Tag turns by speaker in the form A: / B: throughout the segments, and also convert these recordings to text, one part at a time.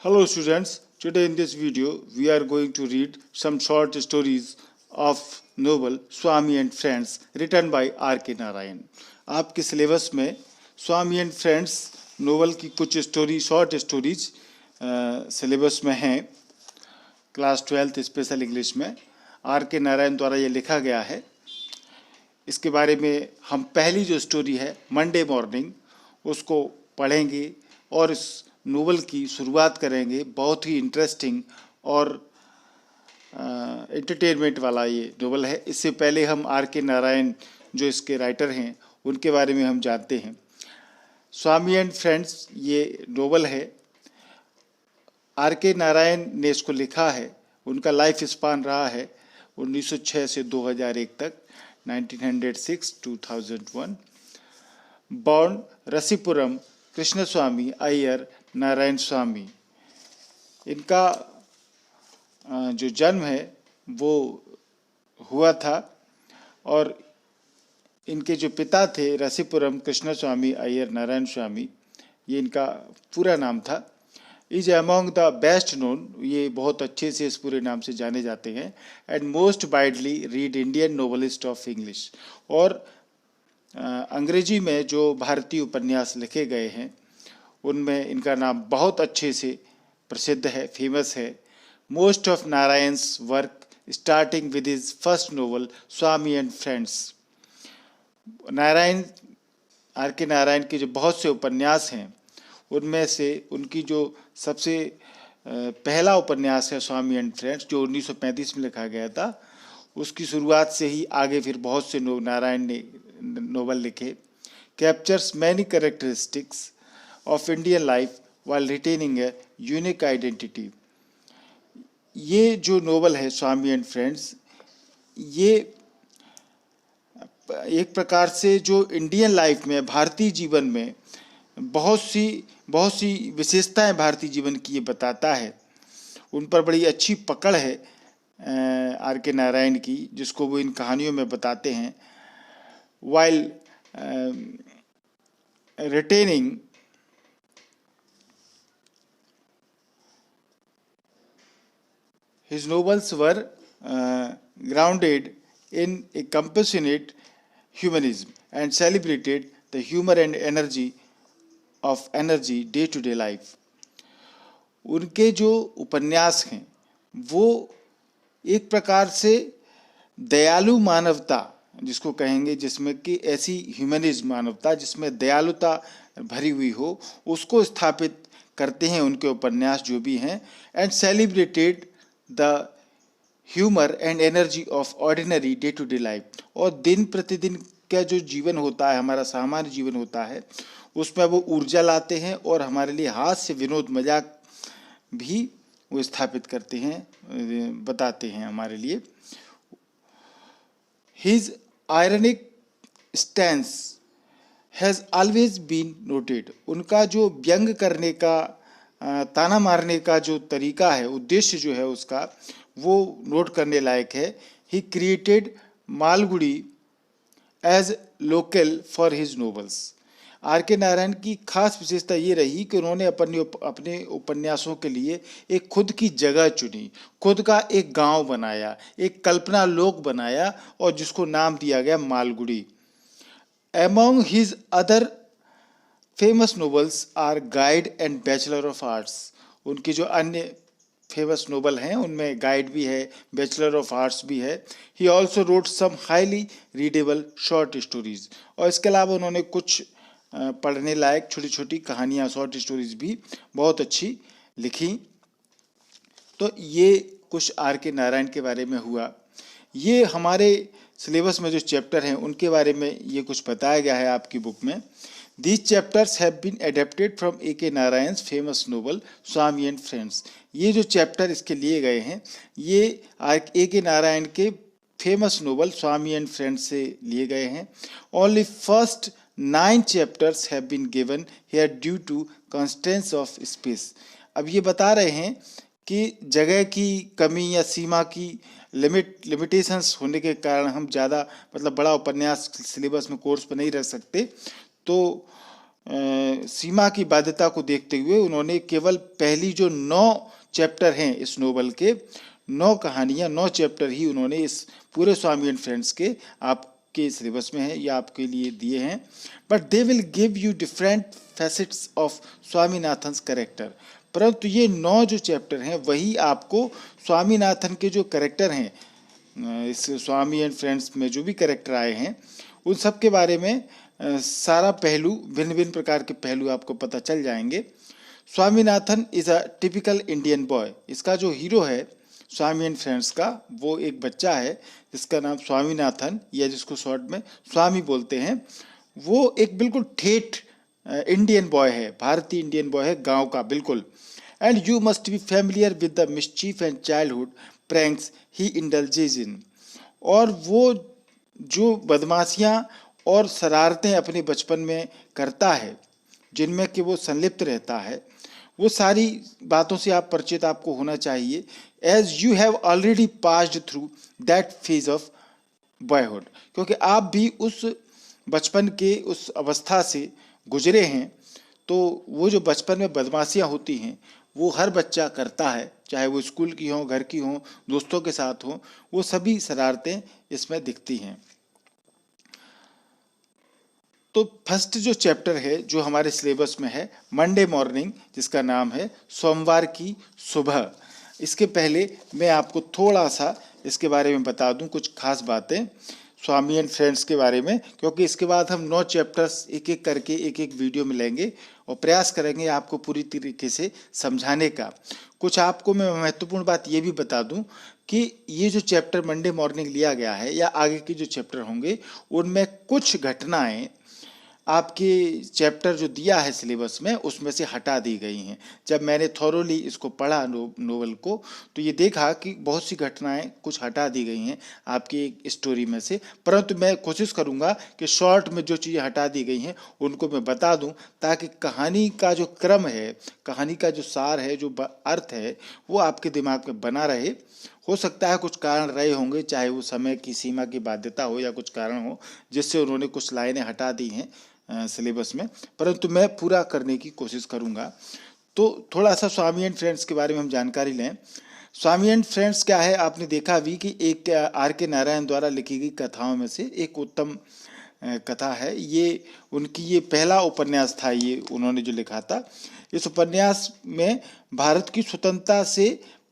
A: Hello students, today in this video we are going to read some short stories of novel Swami and Friends written by R.K. Narayan. आपके syllabus में स्वामी and friends novel की कुछ story short stories syllabus में हैं। Class 12th special English में R.K. Narayan द्वारा ये लिखा गया है। इसके बारे में हम पहली जो स्टोरी है मंडे मॉर्निंग उसको पढ़ेंगे और इस नोवेल की शुरुआत करेंगे। बहुत ही इंटरेस्टिंग और एंटरटेनमेंट वाला ये नोवेल है। इससे पहले हम R.K. नारायण जो इसके राइटर हैं उनके बारे में हम जानते हैं। स्वामी एंड फ्रेंड्स ये नोवेल है। R.K. नारायण ने इसको लिखा है। उनका लाइफ स्पान रहा है 1906 से 2001 तक, 1906-2001। बॉर्न रसीपुरम, कृष्णस्वामी अय्यर नारायण स्वामी। इनका जो जन्म है वो हुआ था और इनके जो पिता थे रसीपुरम कृष्णस्वामी अय्यर नारायण स्वामी, ये इनका पूरा नाम था। Is among the best known, ये बहुत अच्छे से इस पूरे नाम से जाने जाते हैं। And most widely read Indian novelist of English, और अंग्रेजी में जो भारतीय उपन्यास लिखे गए हैं उनमें इनका नाम बहुत अच्छे से प्रसिद्ध है, फेमस है। Most of Narayan's work starting with his first novel Swami and friends. Narayan R.K. Narayan के जो बहुत से उपन्यास हैं उनमें से उनकी जो सबसे पहला उपन्यास है स्वामी एंड फ्रेंड्स, जो 1935 में लिखा गया था, उसकी शुरुआत से ही आगे फिर बहुत से नारायण ने नोवेल लिखे। Captures many characteristics of Indian life while retaining a unique identity। ये जो नोवेल है स्वामी एंड फ्रेंड्स, ये एक प्रकार से जो इंडियन लाइफ में, भारतीय जीवन में बहुत सी विशेषताएं भारतीय जीवन की ये बताता है। उन पर बड़ी अच्छी पकड़ है R.K. नारायण की, जिसको वो इन कहानियों में बताते हैं। while retaining his novels were grounded in a compassionate humanism and celebrated the humor and energy day to day life। उनके जो उपन्यास हैं वो एक प्रकार से दयालु मानवता जिसको कहेंगे, जिसमें कि ऐसी ह्यूमनिज्म मानवता जिसमें दयालुता भरी हुई हो, उसको स्थापित करते हैं उनके उपन्यास जो भी हैं। And celebrated the humour and energy of ordinary day to day life, और दिन प्रतिदिन का जो जीवन होता है, हमारा सामान्य जीवन होता है, उसमें वो ऊर्जा लाते हैं और हमारे लिए हास्य विनोद मजाक भी वो स्थापित करते हैं, बताते हैं हमारे लिए। His ironic stance has always been noted. उनका जो व्यंग करने का, ताना मारने का जो तरीका है, उद्देश्य जो है उसका, वो नोट करने लायक है। He created Malgudi as local for his novels. R.K. Narayan की खास विशेषता ये रही कि उन्होंने अपने उपन्यासों के लिए एक खुद की जगह चुनी, खुद का एक गांव बनाया, एक कल्पना लोक बनाया, और जिसको नाम दिया गया Malgudi. Among his other famous novels are guide and bachelor of arts. उनकी जो अन्य फेमस नोवेल हैं उनमें गाइड भी है, बैचलर ऑफ आर्ट्स भी है। He also wrote some highly readable short stories, और इसके अलावा उन्होंने कुछ पढ़ने लायक छोटी छोटी कहानियाँ, शॉर्ट स्टोरीज भी बहुत अच्छी लिखी। तो ये कुछ R.K. नारायण के बारे में हुआ। ये हमारे सिलेबस में जो चैप्टर हैं उनके बारे में ये कुछ बताया गया है आपकी बुक में। These chapters have been adapted from A.K. Narayan's famous novel Swami and friends. ये जो चैप्टर इसके लिए गए हैं ये A.K. नारायण के famous novel Swami and friends से लिए गए हैं। Only first 9 chapters have been given here due to constraints of space। अब ये बता रहे हैं कि जगह की कमी या सीमा की लिमिटेशंस होने के कारण हम ज़्यादा बड़ा उपन्यास सिलेबस में कोर्स पर नहीं रख सकते, तो सीमा की बाध्यता को देखते हुए उन्होंने केवल पहली जो 9 चैप्टर हैं इस नोवेल के, 9 कहानियां, 9 चैप्टर ही उन्होंने इस पूरे स्वामी एंड फ्रेंड्स के आपके सिलेबस में है या आपके लिए दिए हैं। But they will give you different facets of Swaminathan's character. परंतु ये 9 जो चैप्टर हैं वही आपको स्वामीनाथन के जो कैरेक्टर हैं, इस स्वामी एंड फ्रेंड्स में जो भी कैरेक्टर आए हैं उन सब के बारे में सारा पहलू, भिन्न भिन्न प्रकार के पहलू आपको पता चल जाएंगे। Swaminathan is a typical Indian boy. इसका जो हीरो है स्वामी एंड फ्रेंड्स का, वो एक बच्चा है जिसका नाम स्वामीनाथन या जिसको शॉर्ट में स्वामी बोलते हैं। वो एक बिल्कुल ठेठ इंडियन बॉय है, भारतीय इंडियन बॉय है, गांव का बिल्कुल। And you must be familiar with the mischief and childhood pranks he indulges in. और वो जो बदमाशियां और शरारतें अपने बचपन में करता है, जिनमें कि वो संलिप्त रहता है, वो सारी बातों से आप परिचित आपको होना चाहिए। As you have already passed through that phase of boyhood, क्योंकि आप भी उस बचपन के उस अवस्था से गुजरे हैं। तो वो जो बचपन में बदमाशियाँ होती हैं वो हर बच्चा करता है, चाहे वो स्कूल की हो, घर की हो, दोस्तों के साथ हो, वो सभी शरारतें इसमें दिखती हैं। तो फर्स्ट जो चैप्टर है जो हमारे सिलेबस में है, मंडे मॉर्निंग, जिसका नाम है सोमवार की सुबह। इसके पहले मैं आपको थोड़ा सा इसके बारे में बता दूं कुछ खास बातें स्वामी एंड फ्रेंड्स के बारे में, क्योंकि इसके बाद हम 9 चैप्टर्स एक एक करके एक एक वीडियो में लेंगे और प्रयास करेंगे आपको पूरी तरीके से समझाने का। कुछ आपको मैं महत्वपूर्ण बात ये भी बता दूं कि ये जो चैप्टर मंडे मॉर्निंग लिया गया है या आगे के जो चैप्टर होंगे उनमें कुछ घटनाएं आपके चैप्टर जो दिया है सिलेबस में उसमें से हटा दी गई हैं। जब मैंने थॉरोली इसको पढ़ा नोवेल को, तो ये देखा कि बहुत सी घटनाएं कुछ हटा दी गई हैं आपकी स्टोरी में से। परंतु मैं कोशिश करूंगा कि शॉर्ट में जो चीज़ें हटा दी गई हैं उनको मैं बता दूं, ताकि कहानी का जो क्रम है, कहानी का जो सार है, जो अर्थ है, वो आपके दिमाग में बना रहे। हो सकता है कुछ कारण रहे होंगे, चाहे वो समय की सीमा की बाध्यता हो या कुछ कारण हो जिससे उन्होंने कुछ लाइनें हटा दी हैं सिलेबस में, परंतु मैं पूरा करने की कोशिश करूंगा। तो थोड़ा सा स्वामी एंड फ्रेंड्स के बारे में हम जानकारी लें। स्वामी एंड फ्रेंड्स क्या है, आपने देखा भी कि एक R.K. नारायण द्वारा लिखी गई कथाओं में से एक उत्तम कथा है। ये उनकी ये पहला उपन्यास था, ये उन्होंने जो लिखा था। इस उपन्यास में भारत की स्वतंत्रता से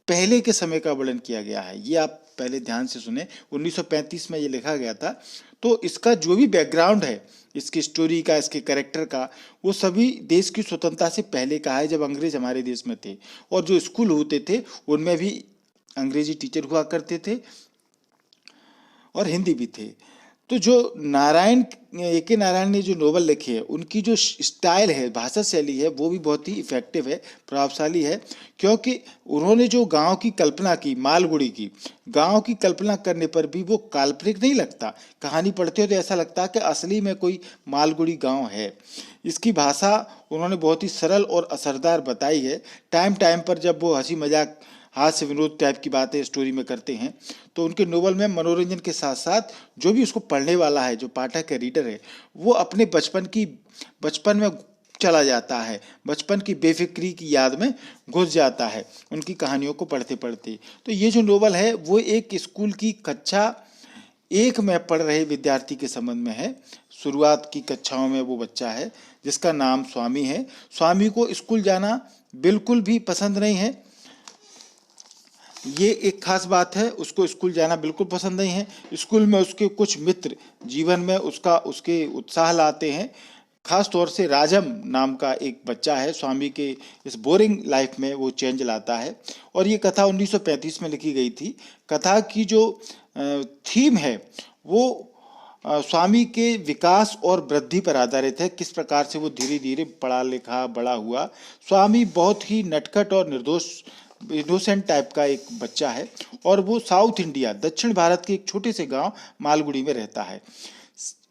A: पहले के समय का वर्णन किया गया है। ये आप पहले ध्यान से सुने, 1935 में ये लिखा गया था। तो इसका जो भी बैकग्राउंड है, इसकी स्टोरी का, इसके कैरेक्टर का, वो सभी देश की स्वतंत्रता से पहले का है, जब अंग्रेज हमारे देश में थे। और जो स्कूल होते थे उनमें भी अंग्रेजी टीचर हुआ करते थे और हिंदी भी थे। तो जो A.K. नारायण ने जो नोवेल लिखे हैं, उनकी जो स्टाइल है, भाषा शैली है, वो भी बहुत ही इफेक्टिव है, प्रभावशाली है। क्योंकि उन्होंने जो गांव की कल्पना की, मालगुड़ी की, गांव की कल्पना करने पर भी वो काल्पनिक नहीं लगता। कहानी पढ़ते हो तो ऐसा लगता है कि असली में कोई मालगुड़ी गांव है। इसकी भाषा उन्होंने बहुत ही सरल और असरदार बताई है। टाइम टाइम पर जब वो हंसी मजाक, हास्य विनोद टाइप की बातें स्टोरी में करते हैं, तो उनके नोवेल में मनोरंजन के साथ साथ जो भी उसको पढ़ने वाला है, जो पाठक है, रीडर है, वो अपने बचपन में चला जाता है, बचपन की बेफिक्री की याद में घुस जाता है उनकी कहानियों को पढ़ते पढ़ते। तो ये जो नोवेल है वो एक स्कूल की कक्षा 1 में पढ़ रहे विद्यार्थी के संबंध में है। शुरुआत की कक्षाओं में वो बच्चा है जिसका नाम स्वामी है। स्वामी को स्कूल जाना बिल्कुल भी पसंद नहीं है, ये एक खास बात है। उसको स्कूल जाना बिल्कुल पसंद नहीं है। स्कूल में उसके कुछ मित्र जीवन में उसके उत्साह लाते हैं। खास तौर से राजम नाम का एक बच्चा है, स्वामी के इस बोरिंग लाइफ में वो चेंज लाता है। और ये कथा 1935 में लिखी गई थी। कथा की जो थीम है वो स्वामी के विकास और वृद्धि पर आधारित है, किस प्रकार से वो धीरे धीरे पढ़ा लिखा बड़ा हुआ। स्वामी बहुत ही नटखट और निर्दोष, इनोसेंट टाइप का एक बच्चा है और वो साउथ इंडिया, दक्षिण भारत के एक छोटे से गांव मालगुड़ी में रहता है।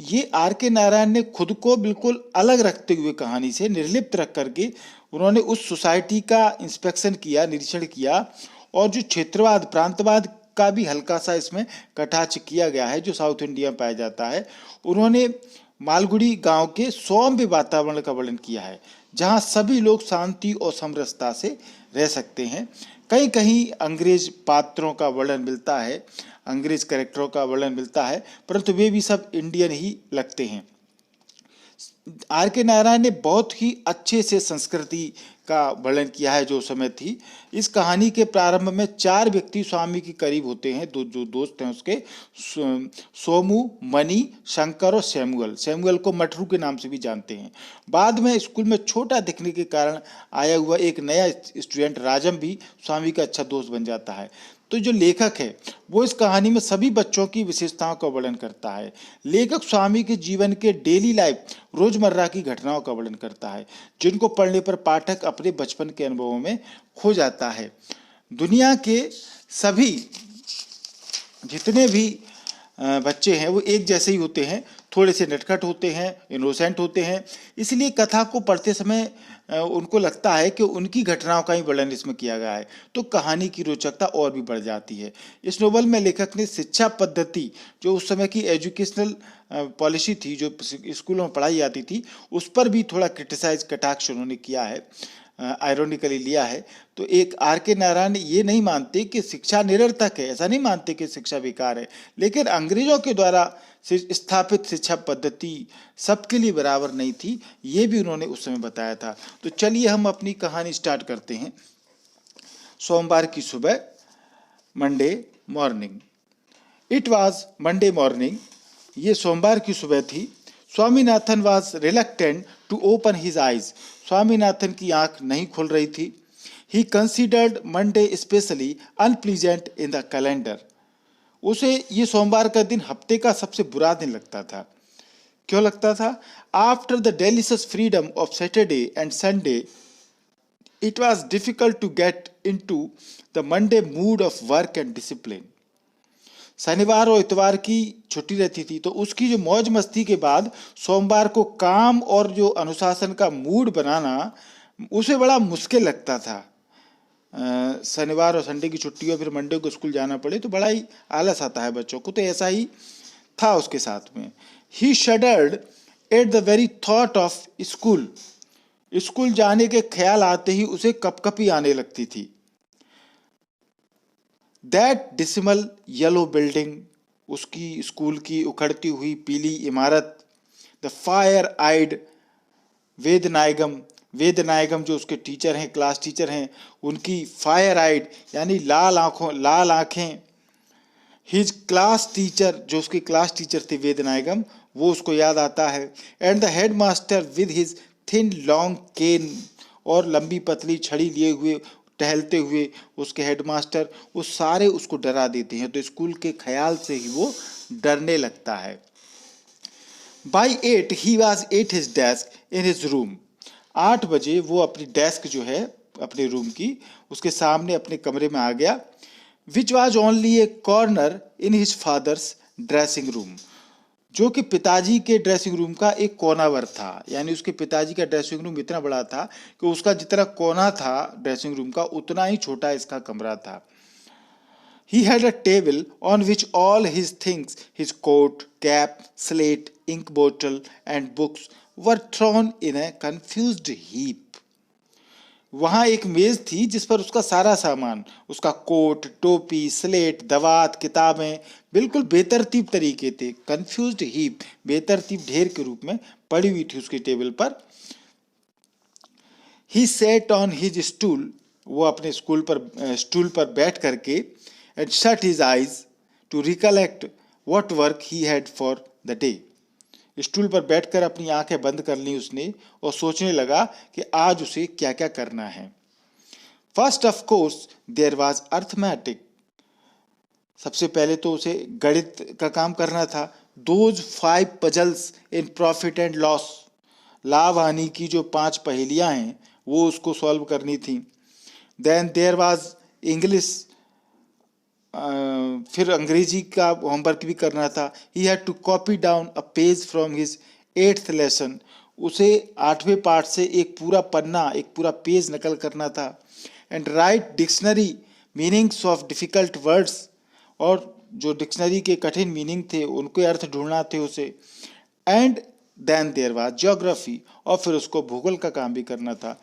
A: ये R.K. नारायण ने खुद को बिल्कुल अलग रखते हुए, कहानी से निर्लिप्त रख करके उन्होंने उस सोसाइटी का इंस्पेक्शन किया, निरीक्षण किया। और जो क्षेत्रवाद, प्रांतवाद का भी हल्का सा इसमें कटाक्ष किया गया है जो साउथ इंडिया में पाया जाता है। उन्होंने मालगुडी गांव के सौम्य वातावरण का वर्णन किया है, जहां सभी लोग शांति और समरसता से रह सकते हैं। कहीं कहीं अंग्रेज पात्रों का वर्णन मिलता है, अंग्रेज कैरेक्टरों का वर्णन मिलता है, परंतु वे भी सब इंडियन ही लगते हैं। आर के नारायण ने बहुत ही अच्छे से संस्कृति का वर्णन किया है जो समय थी। इस कहानी के प्रारंभ में 4 व्यक्ति स्वामी के करीब होते हैं, जो दोस्त हैं उसके, सोमू, मनी, शंकर और सैमुअल। सैमुअल को मटरू के नाम से भी जानते हैं। बाद में स्कूल में छोटा दिखने के कारण आया हुआ एक नया स्टूडेंट राजम भी स्वामी का अच्छा दोस्त बन जाता है। तो जो लेखक है वो इस कहानी में सभी बच्चों की विशेषताओं का वर्णन करता है। लेखक स्वामी के जीवन के डेली लाइफ, रोजमर्रा की घटनाओं का वर्णन करता है, जिनको पढ़ने पर पाठक अपने बचपन के अनुभवों में खो जाता है। दुनिया के सभी जितने भी बच्चे हैं वो एक जैसे ही होते हैं, थोड़े से नटखट होते हैं, इनोसेंट होते हैं, इसलिए कथा को पढ़ते समय उनको लगता है कि उनकी घटनाओं का ही वर्णन इसमें किया गया है, तो कहानी की रोचकता और भी बढ़ जाती है। इस नोवेल में लेखक ने शिक्षा पद्धति, जो उस समय की एजुकेशनल पॉलिसी थी, जो स्कूलों में पढ़ाई जाती थी, उस पर भी थोड़ा क्रिटिसाइज, कटाक्ष उन्होंने किया है, आयरोनिकली लिया है। तो एक आर के नारायण ये नहीं मानते कि शिक्षा निरर्थक है, ऐसा नहीं मानते कि शिक्षा बेकार है, लेकिन अंग्रेजों के द्वारा स्थापित शिक्षा पद्धति सबके लिए बराबर नहीं थी, ये भी उन्होंने उस समय बताया था। तो चलिए हम अपनी कहानी स्टार्ट करते हैं। सोमवार की सुबह, Monday morning. It was Monday morning. ये सोमवार की सुबह थी। Swaminathan was reluctant to open his eyes. Swaminathan की आंख नहीं खुल रही थी। He considered Monday specially unpleasant in the calendar. उसे ये सोमवार का दिन हफ्ते का सबसे बुरा दिन लगता था। क्यों लगता था? After the delicious freedom of Saturday and Sunday, it was difficult to get into the Monday mood of work and discipline. शनिवार और इतवार की छुट्टी रहती थी, तो उसकी जो मौज मस्ती के बाद सोमवार को काम और जो अनुशासन का मूड बनाना उसे बड़ा मुश्किल लगता था। शनिवार और संडे की छुट्टी हो, फिर मंडे को स्कूल जाना पड़े, तो बड़ा ही आलस आता है बच्चों को। तो ऐसा ही था उसके साथ में। He shuddered at the very thought of school. School जाने के ख्याल आते ही उसे कपकपी आने लगती थी। दैट डिसिमल येलो बिल्डिंग, उसकी स्कूल की उखड़ती हुई पीली इमारत। द फायर आइड वेदनायगम, वेदनायगम जो उसके टीचर हैं, क्लास टीचर हैं, उनकी फायर आइड यानी लाल आंखें। हिज क्लास टीचर, जो उसके क्लास टीचर थे वेदनायगम, वो उसको याद आता है। And the headmaster with his thin long cane, और लंबी पतली छड़ी लिए हुए टहलते हुए उसके हेडमास्टर, वो सारे उसको डरा देते हैं। तो स्कूल के ख्याल से ही वो डरने लगता है। By 8 he was at his desk in his room. 8 बजे वो अपनी डेस्क जो है अपने रूम की, उसके सामने अपने कमरे में आ गया। Which was only A corner in his father's dressing room, जो कि पिताजी के ड्रेसिंग रूम का एक कोनावर था। यानी उसके पिताजी का ड्रेसिंग रूम इतना बड़ा था कि उसका जितना कोना था ड्रेसिंग रूम का, उतना ही छोटा इसका कमरा था। He had a table on which all his things, his coat, cap, slate, ink bottle and books were thrown in a confused heap. वहाँ एक मेज थी जिस पर उसका सारा सामान, उसका कोट, टोपी, स्लेट, दवात, किताबें बिल्कुल बेतरतीब तरीके थे। कंफ्यूज्ड हीप, बेतरतीब ढेर के रूप में पड़ी हुई थी उसकी टेबल पर। He sat on his stool, वो अपने स्टूल पर बैठ करके, and shut his eyes to recollect what work he had for the day. Stool पर बैठकर अपनी आंखें बंद कर ली उसने और सोचने लगा कि आज उसे क्या क्या करना है। First of course there was arithmetic, सबसे पहले तो उसे गणित का काम करना था। Those 5 puzzles in profit and loss, लाभ हानि की जो 5 पहेलियां हैं वो उसको सॉल्व करनी थी। देन देयर वाज इंग्लिश, फिर अंग्रेजी का होमवर्क भी करना था। He had to copy down a page from his 8th lesson, उसे 8वें पाठ से एक पूरा पन्ना, एक पूरा पेज नकल करना था। And right dictionary meanings of difficult words, और जो डिक्शनरी के कठिन मीनिंग थे उनके अर्थ ढूंढना थे उसे। And then there was geography, और फिर उसको भूगोल का काम भी करना था।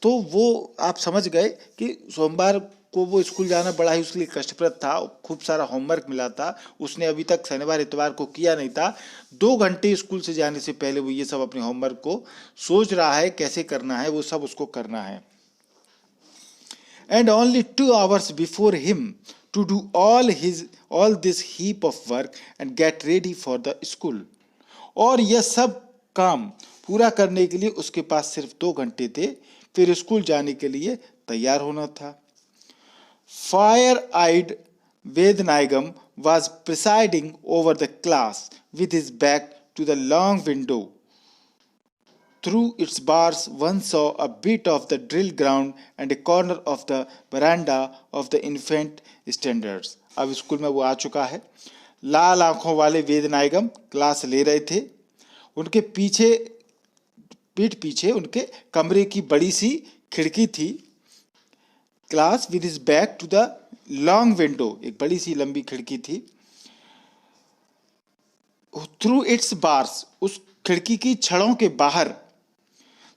A: तो वो आप समझ गए कि सोमवार को वो स्कूल जाना बड़ा ही उसके लिए कष्टप्रद था, खूब सारा होमवर्क मिला था, उसने अभी तक शनिवार इतवार को किया नहीं था। 2 घंटे स्कूल से जाने से पहले वो ये सब अपने होमवर्क को सोच रहा है कैसे करना है, वो सब उसको करना है। And only 2 hours before him to do all this heap of work and get ready for the school. और यह सब काम पूरा करने के लिए उसके पास सिर्फ 2 घंटे थे, फिर स्कूल जाने के लिए तैयार होना था। Fire-eyed Vednaigam was presiding over the class with his back to the long window. Through its bars one saw a bit of the drill ground and a corner of the veranda of the infant standards. अब school में वो आ चुका है। लाल आंखों वाले वेदनायगम class ले रहे थे। उनके पीठ पीछे उनके कमरे की बड़ी सी खिड़की थी। Class with his back to the long window, एक बड़ी सी लंबी खिड़की थी। थ्रू इट्स बार्स, उस खिड़की की छड़ों के बाहर,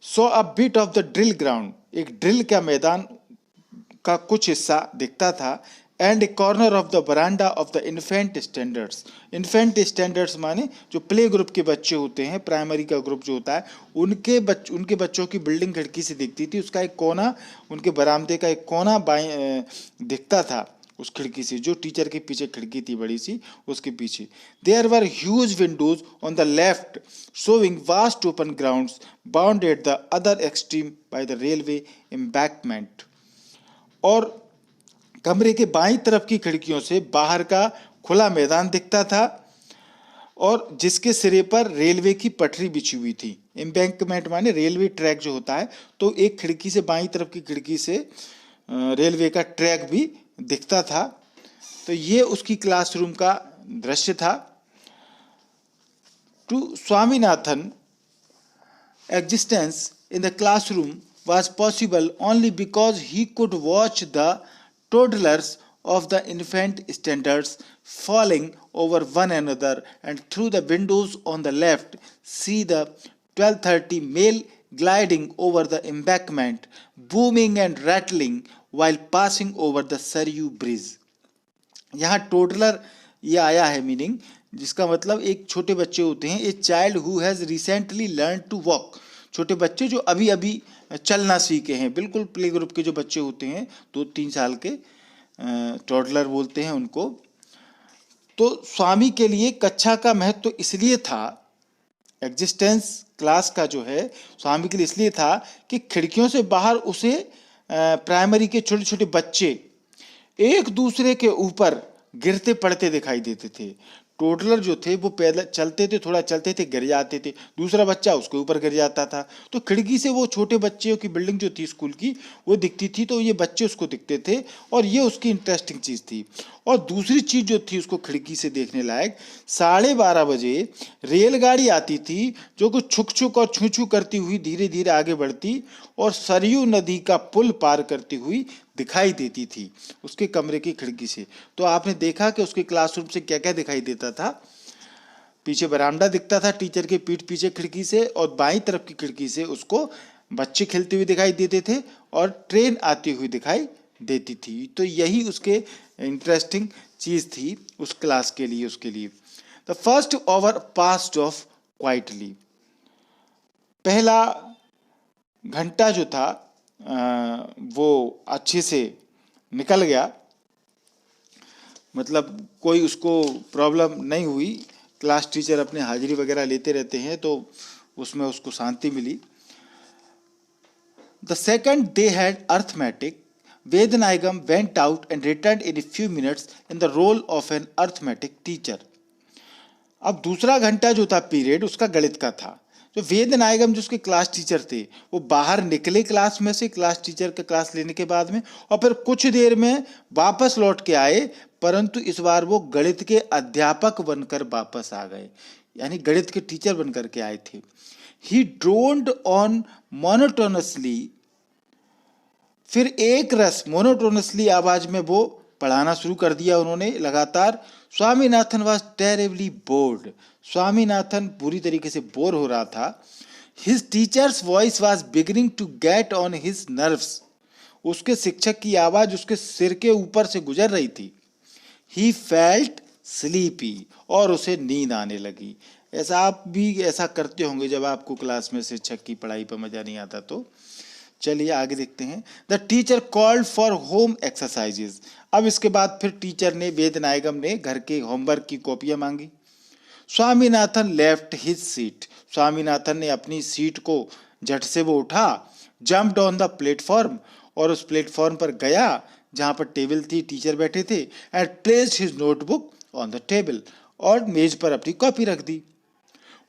A: so a bit of the drill ground, एक ड्रिल का मैदान का कुछ हिस्सा दिखता था। And a corner of the verandah of the infant standards, infant standards माने जो प्ले ग्रुप के बच्चे होते हैं, प्राइमरी का ग्रुप जो होता है, उनके बच्चों की बिल्डिंग खिड़की से दिखती थी। उसका एक कोना, उनके बरामदे का एक कोना बाएं दिखता था उस खिड़की से, जो टीचर के पीछे खिड़की थी बड़ी सी, उसके पीछे। There were huge windows on the left showing vast open grounds bound at the other extreme by the railway embankment. और कमरे के बाईं तरफ की खिड़कियों से बाहर का खुला मैदान दिखता था, और जिसके सिरे पर रेलवे की पटरी बिछी हुई थी। एम्बैंकमेंट माने रेलवे ट्रैक जो होता है, तो एक खिड़की से, बाईं तरफ की खिड़की से रेलवे का ट्रैक भी दिखता था। तो ये उसकी क्लासरूम का दृश्य था। To Swaminathan, existence in the classroom was possible only because he could watch the toddlers of the infant standards falling over one another, and through the windows on the left see the 12:30 mail gliding over the embankment, booming and rattling while passing over the Saryu Bridge. यहाँ toddler ये आया है meaning, जिसका मतलब एक छोटे बच्चे होते हैं, a child who has recently learn to walk, छोटे बच्चे जो अभी अभी चलना सीखे हैं, बिल्कुल प्ले ग्रुप के जो बच्चे होते हैं 2-3 साल के, टोडलर बोलते हैं उनको। तो स्वामी के लिए कक्षा का महत्व तो इसलिए था, एग्जिस्टेंस क्लास का जो है स्वामी के लिए इसलिए था कि खिड़कियों से बाहर उसे प्राइमरी के छोटे छोटे बच्चे एक दूसरे के ऊपर गिरते पड़ते दिखाई देते थे। टोडलर जो थे वो पैदल चलते थे, थोड़ा चलते थे, गिर जाते थे, दूसरा बच्चा उसके ऊपर गिर जाता था। तो खिड़की से वो छोटे बच्चों की बिल्डिंग जो थी स्कूल की वो दिखती थी, तो ये बच्चे उसको दिखते थे, और ये उसकी इंटरेस्टिंग चीज़ थी। और दूसरी चीज़ जो थी उसको खिड़की से देखने लायक, 12:30 बजे रेलगाड़ी आती थी, जो कुछ छुक छुक और छू छू करती हुई धीरे धीरे आगे बढ़ती और सरयू नदी का पुल पार करती हुई दिखाई देती थी उसके कमरे की खिड़की से। तो आपने देखा कि उसके क्लासरूम से क्या क्या दिखाई देता था। पीछे बरामदा दिखता था टीचर के पीठ पीछे खिड़की से, और बाईं तरफ की खिड़की से उसको बच्चे खेलते हुए दिखाई देते थे और ट्रेन आती हुई दिखाई देती थी। तो यही उसके इंटरेस्टिंग चीज़ थी उस क्लास के लिए, उसके लिए। The first hour passed of quietly, पहला घंटा जो था वो अच्छे से निकल गया, मतलब कोई उसको प्रॉब्लम नहीं हुई। क्लास टीचर अपने हाजिरी वगैरह लेते रहते हैं, तो उसमें उसको शांति मिली। The second day had arithmetic, Vedanayagam went out and return in a few minutes in the role of an arithmetic teacher. अब दूसरा घंटा जो था पीरियड उसका गणित का था। जो वेदनायगम जो उसके क्लास टीचर थे वो बाहर निकले क्लास में से, क्लास टीचर का क्लास लेने के बाद में, और फिर कुछ देर में वापस लौट के आए, परंतु इस बार वो गणित के अध्यापक बनकर वापस आ गए, यानी गणित के टीचर बनकर के आए थे। ही ड्रोन्ड ऑन मोनोटोनसली, फिर एक रस मोनोटोनसली आवाज में वो पढ़ाना शुरू कर दिया उन्होंने लगातार। Swaminathan was terribly bored, Swaminathan पूरी तरीके से बोर हो रहा था। His teacher's voice was beginning to get on his nerves, उसके शिक्षक की आवाज उसके सिर के ऊपर से गुजर रही थी। ही फेल्ट स्लीपी, और उसे नींद आने लगी। ऐसा आप भी ऐसा करते होंगे जब आपको क्लास में शिक्षक की पढ़ाई पर मजा नहीं आता। तो चलिए आगे देखते हैं। The teacher called for home exercises, अब इसके बाद फिर टीचर ने, वेद नायगम ने घर के होमवर्क की कॉपियां मांगी। Swaminathan left his seat, Swaminathan ने अपनी सीट को झट से वो उठा। जम्प्ड ऑन द प्लेटफॉर्म, और उस प्लेटफॉर्म पर गया जहां पर टेबल थी, टीचर बैठे थे। And placed his notebook on the table, और मेज पर अपनी कॉपी रख दी।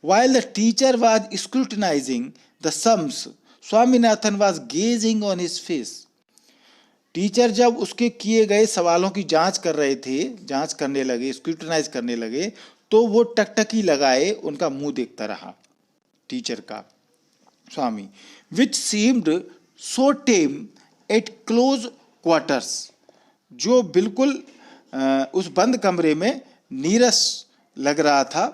A: While the teacher was scrutinizing the sums, Swaminathan was gazing on his face. Teacher जब उसके किए गए सवालों की जांच कर रहे थे, जांच करने लगे, स्क्रूटिनाइज करने लगे, तो वो टकटकी लगाए उनका मुंह देखता रहा टीचर का, स्वामी। Which seemed so tame at close quarters, जो बिल्कुल उस बंद कमरे में नीरस लग रहा था,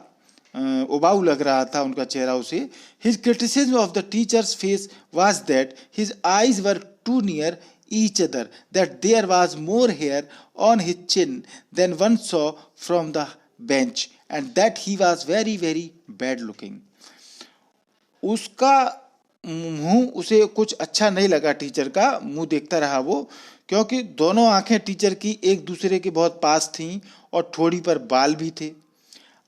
A: उबाऊ लग रहा था उनका चेहरा उसे। His criticism of the teacher's face was that his eyes were too near each other, that there was more hair on his chin than one saw from the bench, and that he was very very bad looking. उसका मुंह उसे कुछ अच्छा नहीं लगा, teacher का मुंह देखता रहा वो, क्योंकि दोनों आंखें टीचर की एक दूसरे के बहुत पास थीं और ठोड़ी पर बाल भी थे।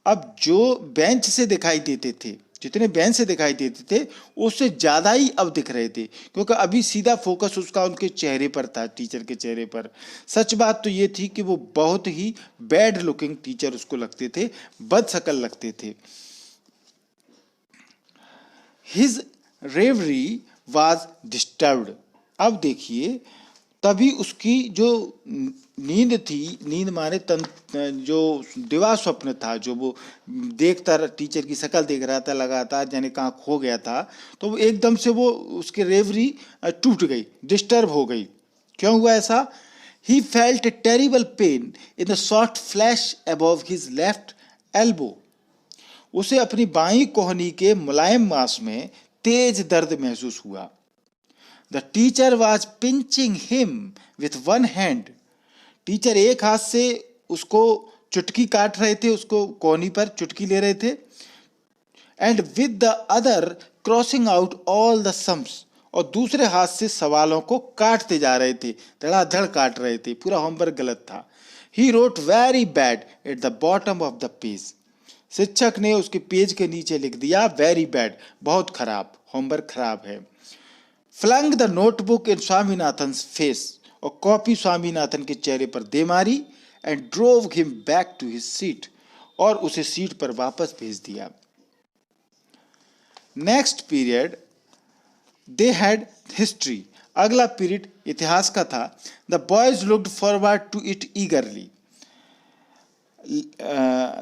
A: अब जो बेंच से दिखाई देते थे, जितने बेंच से दिखाई देते थे उससे ज़्यादा ही अब दिख रहे थे, क्योंकि अभी सीधा फोकस उसका उनके चेहरे पर था, टीचर के चेहरे पर। सच बात तो ये थी कि वो बहुत ही बैड लुकिंग टीचर उसको लगते थे, बदशक्ल लगते थे। हिज रेवरी वाज डिस्टर्ब्ड, अब देखिए तभी उसकी जो नींद थी, नींद माने जो दिवा स्वप्न था, जो वो देखता टीचर की शक्ल देख रहा था लगातार, यानी कहाँ खो गया था, तो वो एकदम से वो उसकी रेवरी टूट गई, डिस्टर्ब हो गई। क्यों हुआ ऐसा? He felt A terrible pain in the short flash above his left elbow, उसे अपनी बाईं कोहनी के मुलायम मांस में तेज दर्द महसूस हुआ। The teacher was pinching him with one hand. Teacher एक हाथ से उसको चुटकी काट रहे थे, उसको कोहनी पर चुटकी ले रहे थे। And with the other crossing out all the sums, और दूसरे हाथ से सवालों को काटते जा रहे थे, धड़ाधड़ काट रहे थे, पूरा होमवर्क गलत था। He wrote very bad at the bottom of the page. शिक्षक ने उसके पेज के नीचे लिख दिया वेरी बैड, बहुत खराब, होमवर्क खराब है। Flung the notebook in Swaminathan's face, और कॉपी स्वामीनाथन के चेहरे पर दे मारी। And drove him back to his seat, और उसे सीट पर वापस भेज दिया। Next period they had history, अगला पीरियड इतिहास का था। The boys looked forward to it eagerly,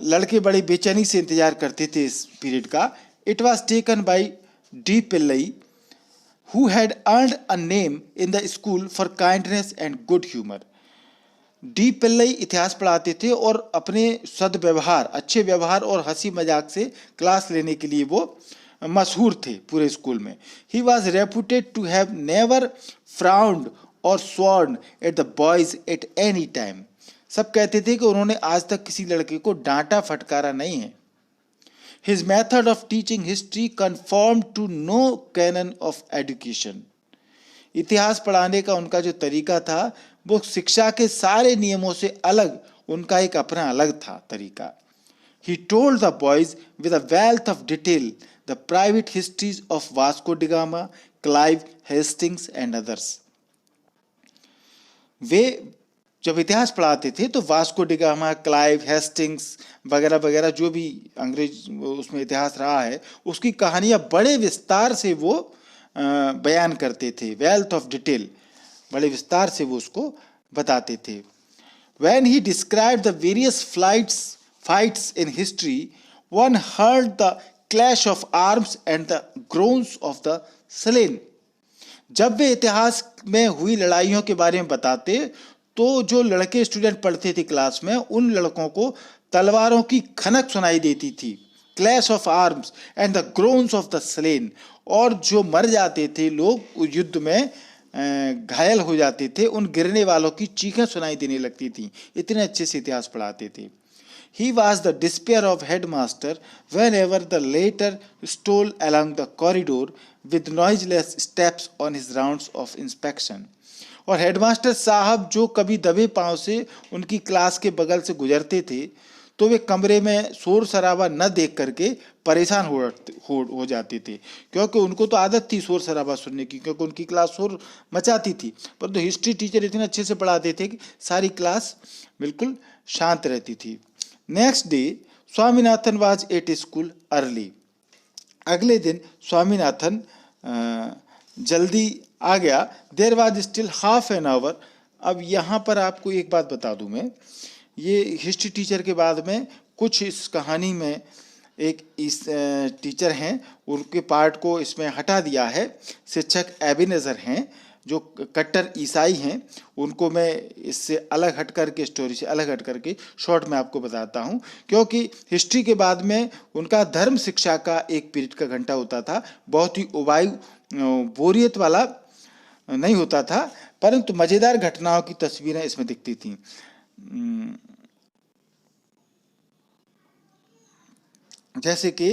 A: लड़के बड़ी बेचैनी से इंतजार करते थे इस पीरियड का। It was taken by D Pillai, who had earned a name in the school for kindness and good humor. D Pillai इतिहास पढ़ाते थे और अपने सद्व्यवहार, अच्छे व्यवहार और हंसी मजाक से क्लास लेने के लिए वो मशहूर थे पूरे स्कूल में। He was reputed to have never frowned or sworn at the boys at any time. सब कहते थे कि उन्होंने आज तक किसी लड़के को डांटा फटकारा नहीं है। His method of teaching history conformed to no canon of education. इतिहास पढ़ाने का उनका जो तरीका था वो शिक्षा के सारे नियमों से अलग, उनका एक अपना अलग था तरीका। He told the boys with a wealth of detail the private histories of Vasco da Gama, Clive, Hastings and others. वे जब इतिहास पढ़ाते थे तो Vasco D gamma, Clive, Hastings वगैरह वगैरह जो भी अंग्रेज उसमें इतिहास रहा है उसकी कहानियाँ बड़े विस्तार से वो बयान करते थे। वेल्थ ऑफ डिटेल, बड़े विस्तार से वो उसको बताते थे। When he described the various fights in history, one heard the clash of arms and the groans of the slain. जब वे इतिहास में हुई लड़ाइयों के बारे में बताते तो जो लड़के स्टूडेंट पढ़ते थे क्लास में, उन लड़कों को तलवारों की खनक सुनाई देती थी, clash of arms and the groans of the slain. और जो मर जाते थे लोग युद्ध में, घायल हो जाते थे, उन गिरने वालों की चीखें सुनाई देने लगती थी। इतने अच्छे से इतिहास पढ़ाते थे। He was the despair of headmaster whenever the latter stole along the corridor with noiseless steps on his rounds of inspection। और हेडमास्टर साहब जो कभी दबे पांव से उनकी क्लास के बगल से गुजरते थे, तो वे कमरे में शोर शराबा न देख करके परेशान हो जाते थे, क्योंकि उनको तो आदत थी शोर शराबा सुनने की, क्योंकि उनकी क्लास शोर मचाती थी। परंतु हिस्ट्री टीचर इतने अच्छे से पढ़ाते थे कि सारी क्लास बिल्कुल शांत रहती थी। Next day Swaminathan was at school early. अगले दिन स्वामीनाथन जल्दी आ गया। There was still half an hour. अब यहाँ पर आपको एक बात बता दूं मैं, ये हिस्ट्री टीचर के बाद में कुछ इस कहानी में एक इस टीचर हैं, उनके पार्ट को इसमें हटा दिया है। शिक्षक एबिनेजर हैं जो कट्टर ईसाई हैं, उनको मैं इससे अलग हट करके, स्टोरी से अलग हट करके शॉर्ट में आपको बताता हूं, क्योंकि हिस्ट्री के बाद में उनका धर्म शिक्षा का एक पीरियड का घंटा होता था। बहुत ही उबाऊ बोरियत वाला नहीं होता था, परंतु मज़ेदार घटनाओं की तस्वीरें इसमें दिखती थीं। जैसे कि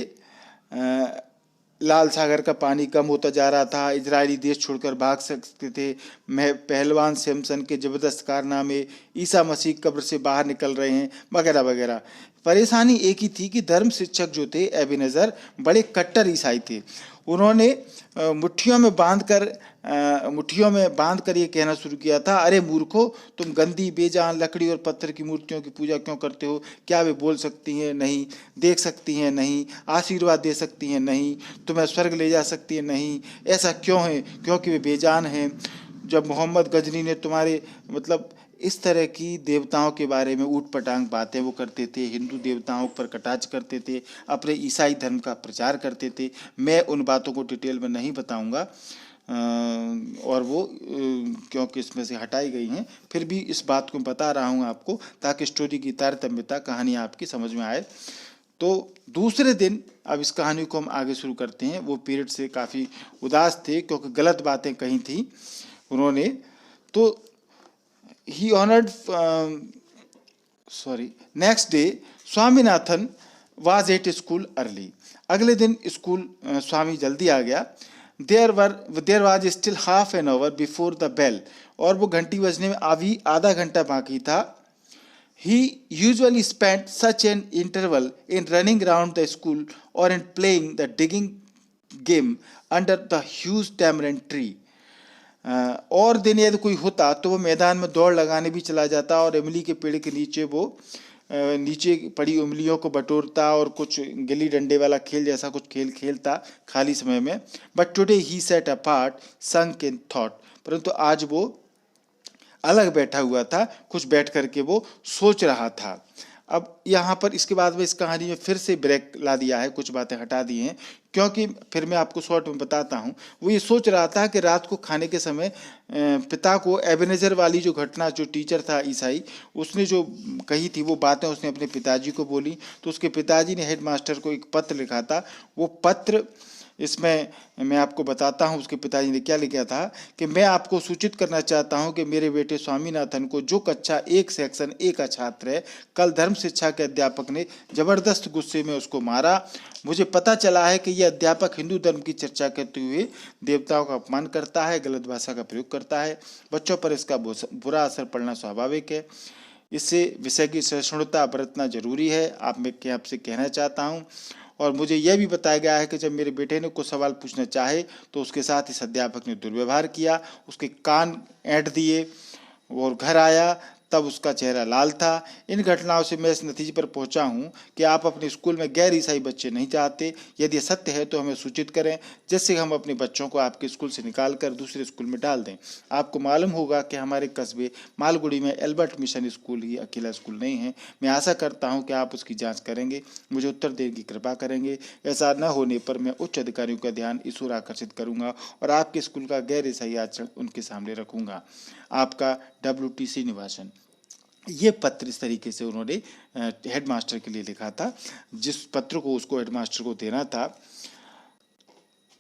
A: लाल सागर का पानी कम होता जा रहा था, इजरायली देश छोड़कर भाग सकते थे, पहलवान सैमसन के जबरदस्त कारनामे, ईसा मसीह कब्र से बाहर निकल रहे हैं, वगैरह वगैरह। परेशानी एक ही थी कि धर्म शिक्षक जो थे एबिनेजर बड़े कट्टर ईसाई थे। उन्होंने मुट्ठियों में बांध कर ये कहना शुरू किया था, अरे मूर्खो, तुम गंदी बेजान लकड़ी और पत्थर की मूर्तियों की पूजा क्यों करते हो? क्या वे बोल सकती हैं? नहीं। देख सकती हैं? नहीं। आशीर्वाद दे सकती हैं? नहीं। तुम्हें स्वर्ग ले जा सकती हैं? नहीं। ऐसा क्यों है? क्योंकि वे बेजान हैं। जब मोहम्मद गजनी ने तुम्हारे इस तरह की देवताओं के बारे में ऊट पटांग बातें वो करते थे, हिंदू देवताओं पर कटाक्ष करते थे, अपने ईसाई धर्म का प्रचार करते थे। मैं उन बातों को डिटेल में नहीं बताऊंगा, और वो क्योंकि इसमें से हटाई गई हैं, फिर भी इस बात को बता रहा हूँ आपको, ताकि स्टोरी की तारतम्यता, कहानी आपकी समझ में आए। तो दूसरे दिन अब इस कहानी को हम आगे शुरू करते हैं। वो पीरियड से काफ़ी उदास थे क्योंकि गलत बातें कही थी उन्होंने। तो he honored next day Swaminathan was at school early। अगले दिन स्कूल स्वामी जल्दी आ गया। there was still half an hour before the bell। और वो घंटी बजने में अभी आधा घंटा बाकी था। he usually spent such an interval in running around the school or in playing the digging game under the huge tamarind tree। और दिन यदि कोई होता तो वो मैदान में दौड़ लगाने भी चला जाता और इमली के पेड़ के नीचे वो नीचे पड़ी उंगलियों को बटोरता और कुछ गिल्ली डंडे वाला खेल जैसा कुछ खेल खेलता खाली समय में। But today he set apart sunk in thought. परंतु आज वो अलग बैठा हुआ था, कुछ बैठ करके वो सोच रहा था। अब यहाँ पर इसके बाद में इस कहानी में फिर से ब्रेक ला दिया है, कुछ बातें हटा दी हैं, क्योंकि फिर मैं आपको शॉर्ट में बताता हूँ। वो ये सोच रहा था कि रात को खाने के समय पिता को एबेनेजर वाली जो घटना, जो टीचर था ईसाई, उसने जो कही थी वो बातें उसने अपने पिताजी को बोली। तो उसके पिताजी ने हेडमास्टर को एक पत्र लिखा था। वो पत्र इसमें मैं आपको बताता हूँ उसके पिताजी ने क्या लिखा था कि मैं आपको सूचित करना चाहता हूँ कि मेरे बेटे स्वामीनाथन को, जो कक्षा 1 सेक्शन 1 का छात्र है, कल धर्म शिक्षा के अध्यापक ने जबरदस्त गुस्से में उसको मारा। मुझे पता चला है कि यह अध्यापक हिंदू धर्म की चर्चा करते हुए देवताओं का अपमान करता है, गलत भाषा का प्रयोग करता है। बच्चों पर इसका बुरा असर पड़ना स्वाभाविक है। इससे विषय की सहिष्णुता बरतना जरूरी है। मैं आपसे कहना चाहता हूँ। और मुझे यह भी बताया गया है कि जब मेरे बेटे ने कुछ सवाल पूछना चाहे तो उसके साथ इस अध्यापक ने दुर्व्यवहार किया, उसके कान ऐंठ दिए और घर आया तब उसका चेहरा लाल था। इन घटनाओं से मैं इस नतीजे पर पहुंचा हूं कि आप अपने स्कूल में गैर ईसाई बच्चे नहीं चाहते। यदि यह सत्य है तो हमें सूचित करें, जिससे हम अपने बच्चों को आपके स्कूल से निकाल कर दूसरे स्कूल में डाल दें। आपको मालूम होगा कि हमारे कस्बे मालगुड़ी में एल्बर्ट मिशन स्कूल ही अकेला स्कूल नहीं है। मैं आशा करता हूं कि आप उसकी जांच करेंगे, मुझे उत्तर देने की कृपा करेंगे। ऐसा न होने पर मैं उच्च अधिकारियों का ध्यान इस ओर आकर्षित करूंगा और आपके स्कूल का गैर ईसाई आचरण उनके सामने रखूंगा। आपका WTC निवासन। ये पत्र इस तरीके से उन्होंने हेडमास्टर के लिए लिखा था। जिस पत्र को उसको हेडमास्टर को देना था,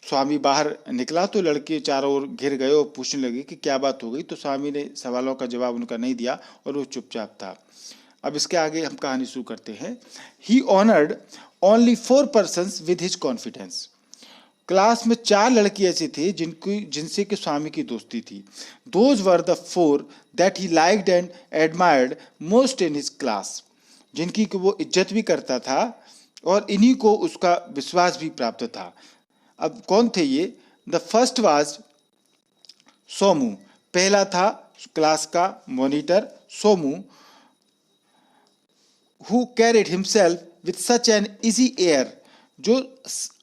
A: स्वामी बाहर निकला तो लड़के चारों ओर घिर गए और पूछने लगे कि क्या बात हो गई। तो स्वामी ने सवालों का जवाब उनका नहीं दिया और वो चुपचाप था। अब इसके आगे हम कहानी शुरू करते हैं। He honoured only 4 persons with his confidence. Class में 4 लड़की ऐसे थे जिनसे कि स्वामी की दोस्ती थी। Those were the 4 that he liked and admired most in his class. जिनकी को वो इज्जत भी करता था और इन्हीं को उसका विश्वास भी प्राप्त था। अब कौन थे ये? The first was Somu. पहला था क्लास का monitor Somu, who carried himself with such an easy air, जो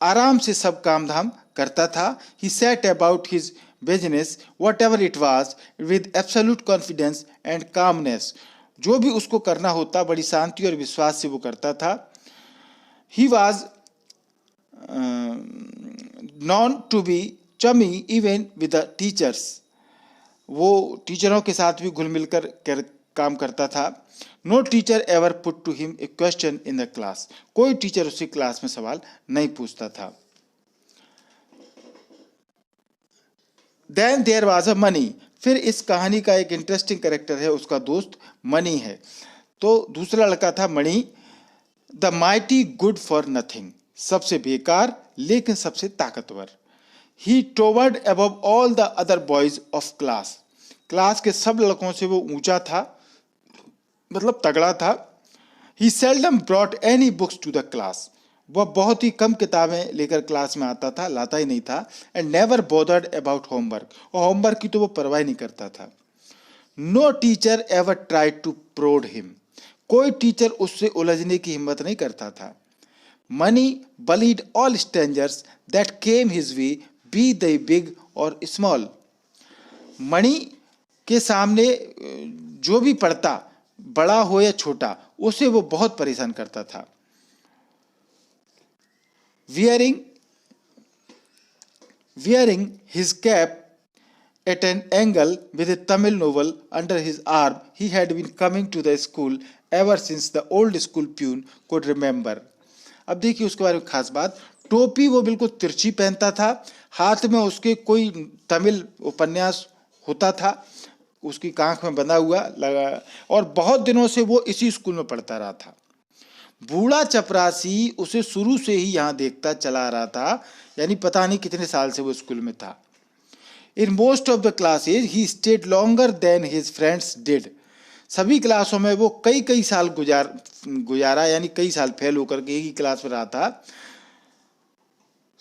A: आराम से सब काम धाम करता था। He set about his business whatever it was with absolute confidence and calmness। जो भी उसको करना होता बड़ी शांति और विश्वास से वो करता था। He was known to be chummy even with the teachers। वो टीचरों के साथ भी घुल मिलकर काम करता था। No teacher ever put to him a question in the class. कोई टीचर उसी क्लास में सवाल नहीं पूछता था। Then there was a Mani. फिर इस कहानी का एक इंटरेस्टिंग कैरेक्टर है, उसका दोस्त मनी है। तो दूसरा लड़का था Mani, the mighty good for nothing. सबसे बेकार लेकिन सबसे ताकतवर। He towered above all the other boys of class. Class के सब लड़कों से वो ऊंचा था, मतलब तगड़ा था। He seldom brought any books to the class. वह बहुत ही कम किताबें लेकर क्लास में आता था, लाता ही नहीं था। And never bothered about homework. और होमवर्क की तो वो परवाह नहीं करता था। No teacher ever tried to prod him. कोई टीचर उससे उलझने की हिम्मत नहीं करता था। Mani bullied all strangers that came his way, be they big or small. Mani के सामने जो भी पढ़ता, बड़ा हो या छोटा, उसे वो बहुत परेशान करता था। Wearing his cap at an angle with a Tamil novel under his arm, he had been coming to the school ever since the old school peon could remember। अब देखिए उसके बारे में खास बात, टोपी वो बिल्कुल तिरछी पहनता था, हाथ में उसके कोई तमिल उपन्यास होता था, उसकी कांख में बंधा हुआ लगा, और बहुत दिनों से वो इसी स्कूल में पढ़ता रहा था। बूढ़ा चपरासी उसे शुरू से ही यहाँ देखता चला आ रहा था, यानी पता नहीं कितने साल से वो स्कूल में था। In most of the classes he stayed longer than his friends did. सभी क्लासों में वो कई कई साल गुजारा, यानी कई साल फेल होकर के एक ही क्लास में रहा था।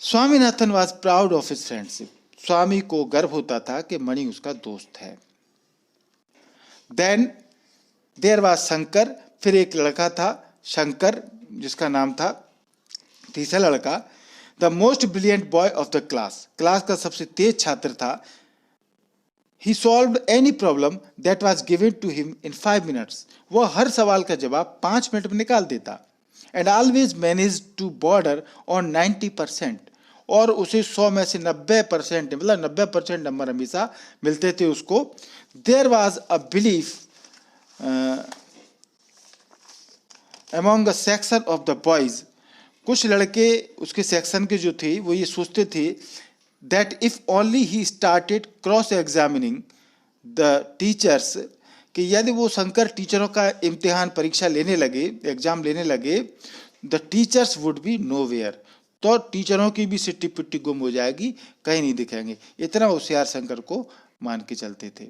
A: Swaminathan was proud of his friendship. Swami को गर्व होता था कि मणि उसका दोस्त है। Then there was Shankar. फिर एक लड़का था शंकर, जिसका नाम था, तीसरा लड़का, the most brilliant boy of the class. Class का सबसे तेज छात्र था। He solved any problem that was given to him in 5 minutes। वह हर सवाल का जवाब 5 मिनट में निकाल देता। And always managed to border on 90%। और उसे 100 में से 90%, मतलब 90% नंबर हमेशा मिलते थे उसको। There was a belief among the section of the boys। कुछ लड़के उसके सेक्शन के जो थे वो ये सोचते थे that if only he started cross examining the teachers, कि यदि वो शंकर टीचरों का इम्तिहान परीक्षा लेने लगे, एग्जाम लेने लगे, the teachers would be nowhere। तो टीचरों की भी सिट्टी पिट्टी गुम हो जाएगी, कहीं नहीं दिखेंगे। इतना होशियार शंकर को मान के चलते थे।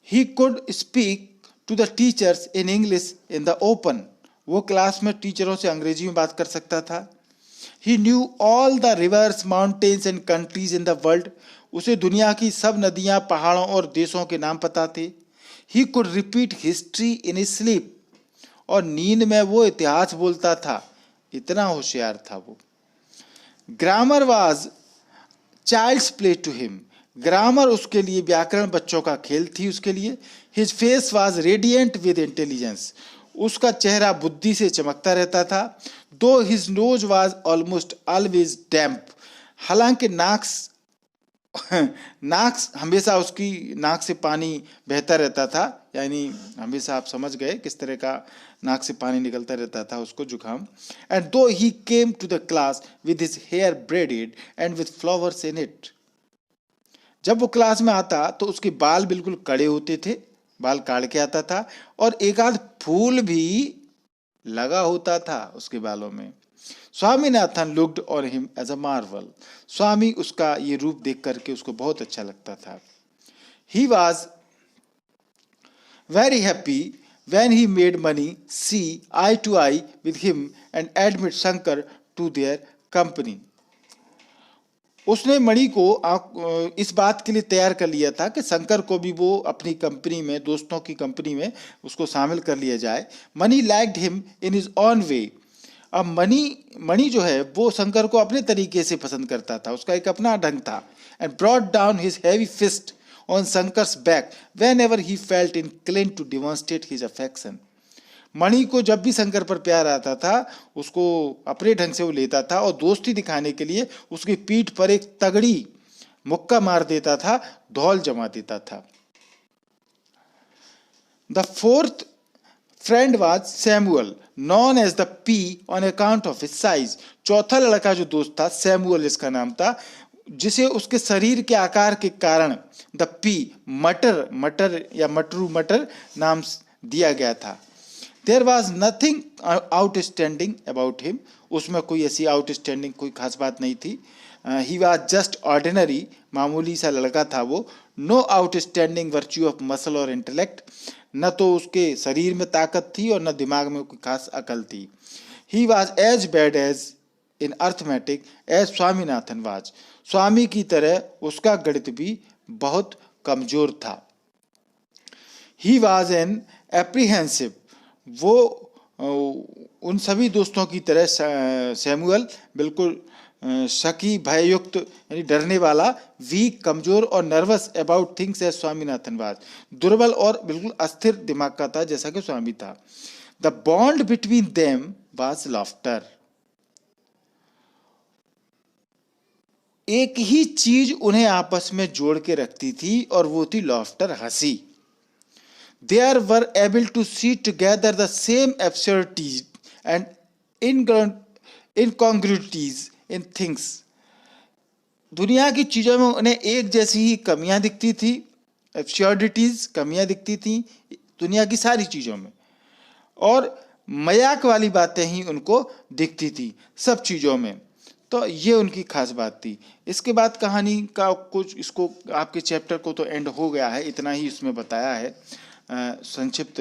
A: He could speak to the teachers in English in the open। वो क्लास में टीचरों से अंग्रेजी में बात कर सकता था। He knew all the rivers, mountains and countries in the world। उसे दुनिया की सब नदियां, पहाड़ों और देशों के नाम पता थे। He could repeat history in his sleep, और नींद में वो इतिहास बोलता था, इतना होशियार था वो। Grammar was child's play to him, grammar उसके लिए, व्याकरण बच्चों का खेल थी उसके लिए। His face was radiant with intelligence, उसका चेहरा बुद्धि से चमकता रहता था। Though his nose was almost always damp, हालांकि नाक हमेशा उसकी नाक से पानी बहता रहता था, यानी हमेशा आप समझ गए किस तरह का नाक से पानी निकलता रहता था उसको, जुकाम। And though he came to the class with his hair braided and with flowers in it, जब वो क्लास में आता तो उसके बाल बिल्कुल कड़े होते थे, बाल काट के आता था, और एक आध फूल भी लगा होता था उसके बालों में। Swaminathan looked on him as a marvel, Swami उसका ये रूप देख करके उसको बहुत अच्छा लगता था। He was very happy when he made money see eye to eye with him and admit Shankar to their company. उसने मणि को इस बात के लिए तैयार कर लिया था कि शंकर को भी वो अपनी कंपनी में, दोस्तों की कंपनी में उसको शामिल कर लिया जाए। Mani liked him in his own way, अब मणि जो है वो शंकर को अपने तरीके से पसंद करता था, उसका एक अपना ढंग था। And brought down his heavy fist on Shankar's back whenever he felt inclined to demonstrate his affection. मणि को जब भी शंकर पर प्यार आता था उसको अपने ढंग से वो लेता था और दोस्ती दिखाने के लिए उसकी पीठ पर एक तगड़ी मुक्का मार देता था, धौल जमा देता था। The fourth friend was Samuel, known as the P on account of his size. चौथा लड़का जो दोस्त था सैमुअल जिसका नाम था, जिसे उसके शरीर के आकार के कारण द पी, मटर या मटर नाम दिया गया था। There was nothing outstanding about him, उसमें कोई ऐसी आउटस्टैंडिंग कोई खास बात नहीं थी। ही वॉज जस्ट ऑर्डिनरी, मामूली सा लड़का था वो। No outstanding virtue of muscle और इंटेलेक्ट, न तो उसके शरीर में ताकत थी और न दिमाग में कोई खास अकल थी। He was as bad as in arithmetic as Swaminathan was, Swami की तरह उसका गणित भी बहुत कमजोर था। ही वॉज एन एप्रीहेंसिव, वो उन सभी दोस्तों की तरह सैमुअल बिल्कुल शकी, भययुक्त यानी डरने वाला, वीक कमजोर और nervous about things as Swaminathan was, दुर्बल और बिल्कुल अस्थिर दिमाग का था जैसा कि स्वामी था। The bond between them was laughter, एक ही चीज उन्हें आपस में जोड़ के रखती थी और वो थी लाफ्टर, हंसी। They were able to see together the same absurdities and incongruities in things. दुनिया की चीजों में उन्हें एक जैसी ही कमियां दिखती थी, absurdities, कमियां दिखती थी दुनिया की सारी चीजों में, और मजाक वाली बातें ही उनको दिखती थी सब चीजों में। तो ये उनकी खास बात थी। इसके बाद कहानी का कुछ, इसको आपके चैप्टर को तो एंड हो गया है, इतना ही इसमें बताया है, संक्षिप्त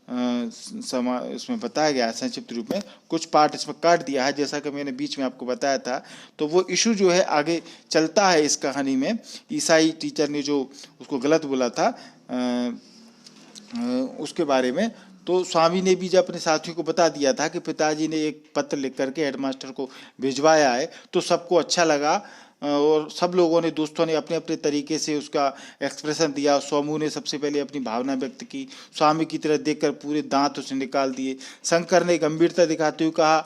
A: इसमें बताया गया है संक्षिप्त रूप में। कुछ पार्ट इसमें काट दिया है जैसा कि मैंने बीच में आपको बताया था। तो वो इशू जो है आगे चलता है इस कहानी में। ईसाई टीचर ने जो उसको गलत बोला था उसके बारे में, तो स्वामी ने भी जब अपने साथियों को बता दिया था कि पिताजी ने एक पत्र लिख करके हेडमास्टर को भिजवाया है, तो सबको अच्छा लगा और सब लोगों ने, दोस्तों ने अपने अपने तरीके से उसका एक्सप्रेशन दिया। सोमू ने सबसे पहले अपनी भावना व्यक्त की, स्वामी की तरह देखकर पूरे दांत उसने निकाल दिए। शंकर ने गंभीरता दिखाते हुए कहा,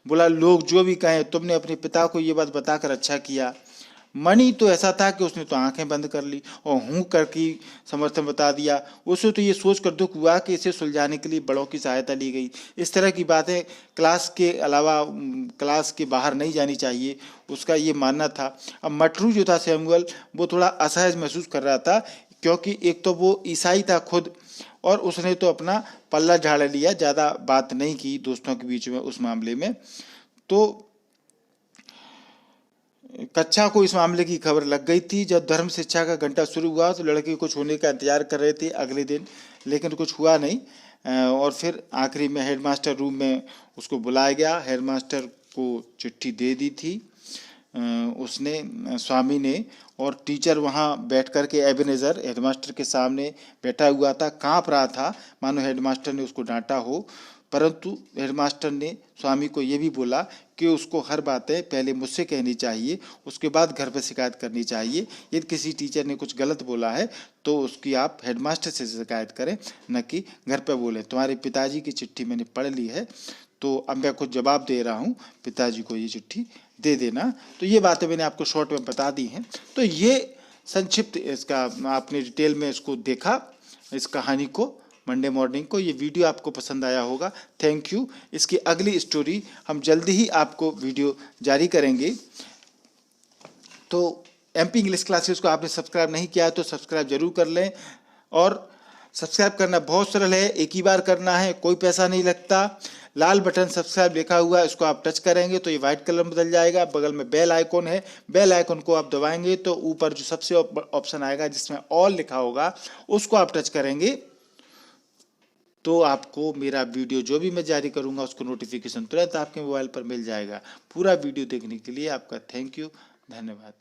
A: बोला लोग जो भी कहें तुमने अपने पिता को ये बात बताकर अच्छा किया। मणि तो ऐसा था कि उसने तो आंखें बंद कर ली और हूँ करके समर्थन बता दिया। उसे तो ये सोच कर दुख हुआ कि इसे सुलझाने के लिए बड़ों की सहायता ली गई। इस तरह की बातें क्लास के अलावा क्लास के बाहर नहीं जानी चाहिए, उसका ये मानना था। अब मटरू जो था सैमुअल, वो थोड़ा असहज महसूस कर रहा था, क्योंकि एक तो वो ईसाई था खुद और उसने तो अपना पल्ला झाड़ लिया, ज़्यादा बात नहीं की दोस्तों के बीच में उस मामले में। तो कक्षा को इस मामले की खबर लग गई थी। जब धर्म शिक्षा का घंटा शुरू हुआ तो लड़के कुछ होने का इंतजार कर रहे थे अगले दिन, लेकिन कुछ हुआ नहीं। और फिर आखिरी में हेडमास्टर रूम में उसको बुलाया गया। हेडमास्टर को चिट्ठी दे दी थी उसने स्वामी ने, और टीचर वहाँ बैठ कर के एबेनेज़र हेडमास्टर के सामने बैठा हुआ था, काँप रहा था मानो हेडमास्टर ने उसको डांटा हो। परंतु हेडमास्टर ने स्वामी को ये भी बोला कि उसको हर बातें पहले मुझसे कहनी चाहिए, उसके बाद घर पर शिकायत करनी चाहिए। यदि किसी टीचर ने कुछ गलत बोला है तो उसकी आप हेडमास्टर से शिकायत करें, न कि घर पर बोलें। तुम्हारे पिताजी की चिट्ठी मैंने पढ़ ली है, तो अब मैं कुछ जवाब दे रहा हूँ, पिताजी को ये चिट्ठी दे देना। तो ये बातें मैंने आपको शॉर्ट में बता दी हैं। तो ये संक्षिप्त इसका आपने डिटेल में इसको देखा, इस कहानी को, मंडे मॉर्निंग को। ये वीडियो आपको पसंद आया होगा, थैंक यू। इसकी अगली स्टोरी हम जल्दी ही आपको वीडियो जारी करेंगे। तो MP इंग्लिश क्लासेस को आपने सब्सक्राइब नहीं किया है तो सब्सक्राइब जरूर कर लें। और सब्सक्राइब करना बहुत सरल है, एक ही बार करना है, कोई पैसा नहीं लगता। लाल बटन सब्सक्राइब लिखा हुआ है, उसको आप टच करेंगे तो ये व्हाइट कलर में बदल जाएगा। बगल में बेल आइकॉन है, बेल आइकॉन को आप दबाएंगे तो ऊपर जो सबसे ऑप्शन आएगा जिसमें ऑल लिखा होगा, उसको आप टच करेंगे तो आपको मेरा वीडियो जो भी मैं जारी करूंगा उसको नोटिफिकेशन तुरंत आपके मोबाइल पर मिल जाएगा। पूरा वीडियो देखने के लिए आपका थैंक यू, धन्यवाद।